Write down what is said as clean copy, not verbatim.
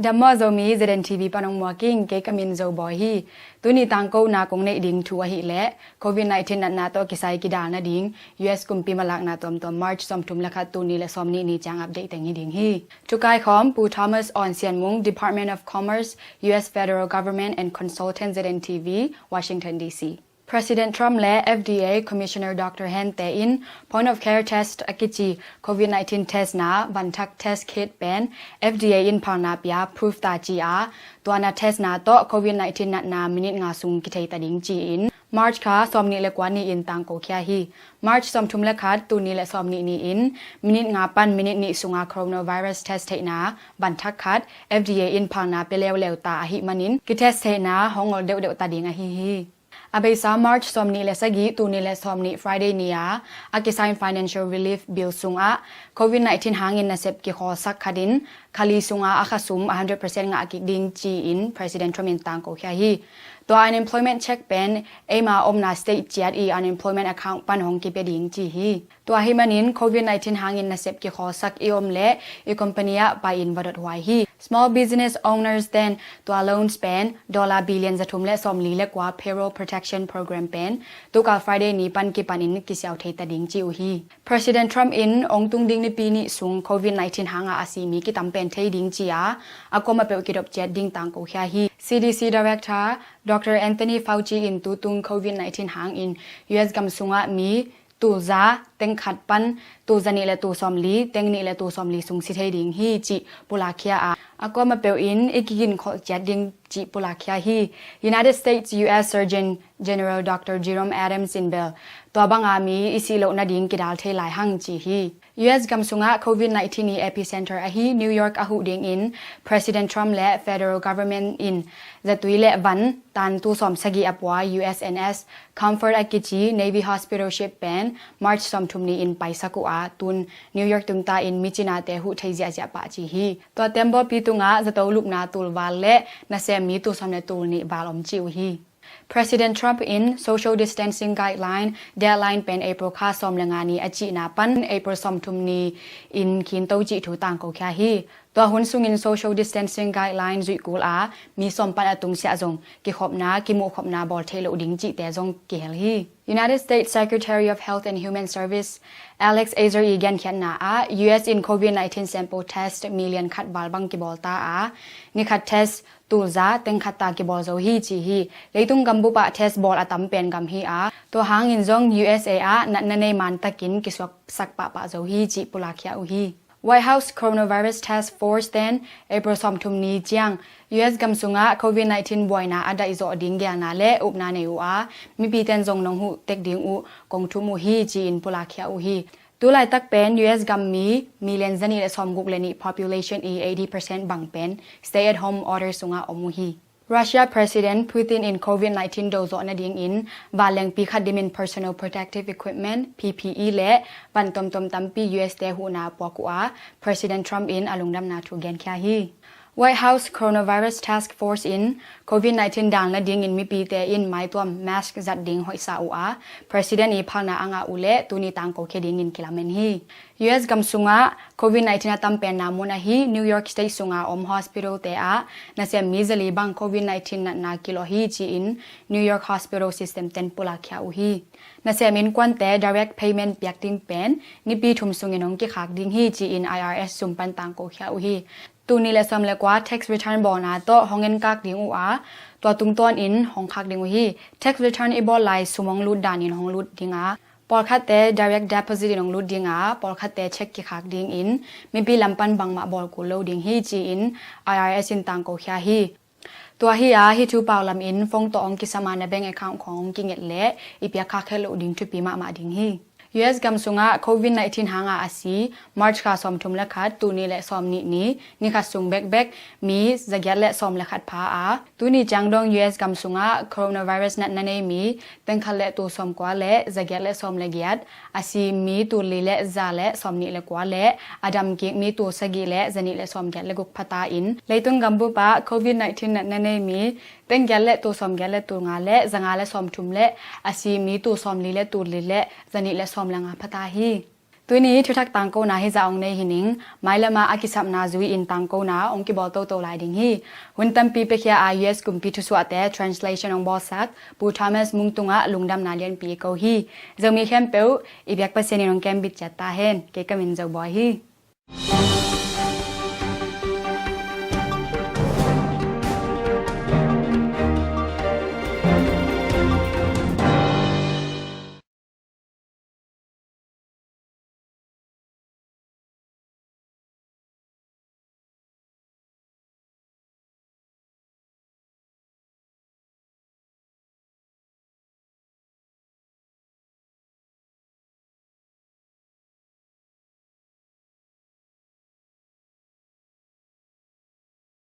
ดัมมอโซมีเซเดนทีวีปานองมัวกิ้งเกกามินโซบอยฮีตุนีตังโกนากงเนดิงทัวหิและโควิด-19 นัดนาโตกิไซกิดานาดิง US กุมปีมาลักนาตอมตอมมาร์ชซอมทุมละคัตุนีและซอมนีจังอัปเดตแต่งหิดิงฮีทุกายคอมปูทอมัสออนเซียนมุง Department of Commerce US Federal Government and Consultant ZNTV Washington DC President Trump และ FDA Commissioner Dr. Han Tae-in Point of Care Test อากิจิ COVID-19 Test นาบันทัก Test Kit เป็น FDA in พาวนาปยา Proof ตาจีอาตัวนา Test นาโต COVID-19 นัดนามินิตงาซุงกิเทตาดิงจีอิน March ค่ะซอมนิเลกวานีอินตังโกเคียฮี March ซอมทุมเลคัดตูนีและซอมนีอินมินิตงาปันมินิตนิสุงา Coronavirus Test เทนาบันทักคัด FDA in พาวนาเปเลวตาอหิมันินกิเทสเทนาฮองเดวตาดิงอหิฮีอาเบซามาร์ชซอมนีเลสกีตูนีเลซอมนีฟรายเดย์นียอากิไซน์ financial relief bill ซุงอาโควิด-19 หางอินนาเซปกิขอสักขัดินคาลีซุงอาคาซุม 100% งากิดิงจีอิน President Trump อินตังโกเคียฮีตัว unemployment check เป็นเอมาอมนา state จีอาร์ unemployment account ปันหงกิเปดิงจีฮีตัวฮิมันินโควิด-19 หางอินนาเซปกิขอสักอีอมเลอีคอมพานียไปอินวัดไวฮี small business owners then ตัว loans เป็น$บิลเลียนจะทุมและซอมลีเล็กว่า payroll protection program เป็นตุกา Friday นี้ปันกิปันอินกิเซียวเทตดิงจิวฮี President Trump อินองตุงดิงในปีนี้ซุง COVID-19 หางอาซีมีกิตัมเป็นเทดิงจีอาอากมาเปลกิดอบเจ็ดดิงตังโกเคียฮี CDC Director Dr. Anthony Fauci อินตุตุง COVID-19 หางอิน US กำซุงอามีตูซาเต็งขัดปันตูซานีและตูซอมลีเต็งนีและตูซอมลีซุงสิเทดิงฮีจิปุลาเคียอาก็มาเปลอินอีกินขอจัดดิงจิปุลาเคียฮี United States US Surgeon General Dr. Jerome Adams in Bell ตัวบังอามีอิสิโลนาดิงกิดาลเทหลายหังจีฮี US กำสุงะ COVID-19 นี epicenter อะฮี New York อะหูดิงอิน President Trump และ Federal Government in จะตุยและวันตันตูสอมสกีอัปวา USNS Comfort อะกิจี Navy Hospital Ship เป็น March สอมทุมนีอินไปสักุอาตุน New York ตุงตาอินมิจินาเตหุไทเจียปะจีฮีตัวเต็มบ่ปีตุงะจะตลุกนาตุลวาและนาเซมีตูสอมในตุลนีบาลอมจิวฮี President Trump in social distancing guideline deadline เป็น April ค่าซอมละงานีอจินาปัน April ซอมทุมนีอินคินโตจิถูต่างโกแคฮีตัวหุนซุงอิน social distancing guideline จุยกูลอามีซอมปันอตุงเสียจงกิขอบนากิมูขอบนาบอลเทโลดิงจิแต่จงเกลฮี United States Secretary of Health and Human Service Alex Azar again เขียนนาอา US in COVID-19 sample test million คัดบาลบังกิบอลตาอานี่คัด test ตูซาเต็งขัดตากิบอลโซฮีจีฮีเลยตุงกัมบุปะ test บอลอตัมเป็นกัมฮีอาตัวหางอินจง USA อานันในมันตะกินกิสวกสักปะโซฮีจิปุลาเคียอุฮีWhite House Coronavirus Task Force then April ซอมทุมนีเจียง US กำสุงะ COVID-19 บวยนาอดาอิโซดิงเกียนาและอุบนาเนอูอามีปีเตนจงนงหูเต็กดิงอูกงทุมูฮีจีนปุลาเคียอูฮีตัวลายตักเป็น US กัมมีเลนซานีและซอมกุกเลนี population 80% บังเป็น stay at home order สุงะอมูฮีRussia President Putin in COVID-19 โดโซนดิงอินบาเลงปีขัดดิมิน personal protective equipment PPE และบันตมตัมปี US เตหูนาปวกัว President Trump in อลุงดำนาทูเกนแคฮี White House Coronavirus Task Force in COVID-19 ดังและดิงอินมีปีเตอินไม้ตัว mask จัดดิงหอยซาอูอา President อีพังนาอังอาอูเลตูนีตังโกเคดิงอินกิลาเมนฮี US กำสุงะ COVID-19 ตัมเป็นนามุนาฮี New York State สุงะอม Hospital เตอานาเซมิซลีบัง COVID-19 นากิโลฮีจีอิน New York Hospital System เต็นปุลาเคียอูฮีนาเซมินกวนเต direct payment เปียกดิงเป็นนิปีทุมสุงอินองกิขากดิงฮีจีอิน IRS สุมปันตังโกเคียอูฮีตูนีและซอมเลกว่า tax return บอนาโตฮองเงินกักดิงอูอาตัวตุงต้นอินฮองคักดิงอูฮี tax return อีบอลไลสุมองลุดดานอินฮองลุดดิงอาปอลคัตเต direct deposit อินฮองลุดดิงอาปอลคัตเตเช็คกิคักดิงอินมีปีลำปันบังมาบอลกูโลดิงฮีจีอิน IRS อินตังโกเคียฮีตัวฮีอาฮิทูเปาลำอินฟงตองกิสมาในแบงก์ account ของกิงเอ็ดเละอีเปียคักเฮโลดิงทุปีมาดิงฮีUS กำสุงะ COVID-19 หางอาซี March ค่ะซอมทุมและคัดตูนีและซอมนี่ค่ะสุงแบกมีจะยัดและซอมและคัดพาอาตูนีจังดอง US กำสุงะ Coronavirus นันเอมีเป็นคัดและตูซอมกว่าและจะยัดและซอมและยัดอาซีมีตูลีและซาและซอมนี่และกว่าและอดัมกิกมีตูสกีและจะนี่และซอมยัดและกุกพตาอินเลยตุงกัมบุปะ COVID-19 นันเอมีเป็นยัดและตูซอมยัดและตูงาและจะงาและซอมทุมและอาซีมีตูซอมลีและตูลีและจะนี่และซอมละงาพตาฮี ตัวนี้ทุกทักตังโกนาให้จะองในหินิงไม่ละมาอากิสับนาจุยอินตังโกนาองกิบอลโตโตไลดิงฮีวันตัมปีเปเคียUS กุมปีทุสวะแต่ translation องบอสักปูทามัสมุงตุงะลุงดำนาเลียนปีเกาฮีจะมีแคมเปลอีเบียกเปเซนินองแคมบิดจัตตาเฮนเกกามินเจ้าบอยฮี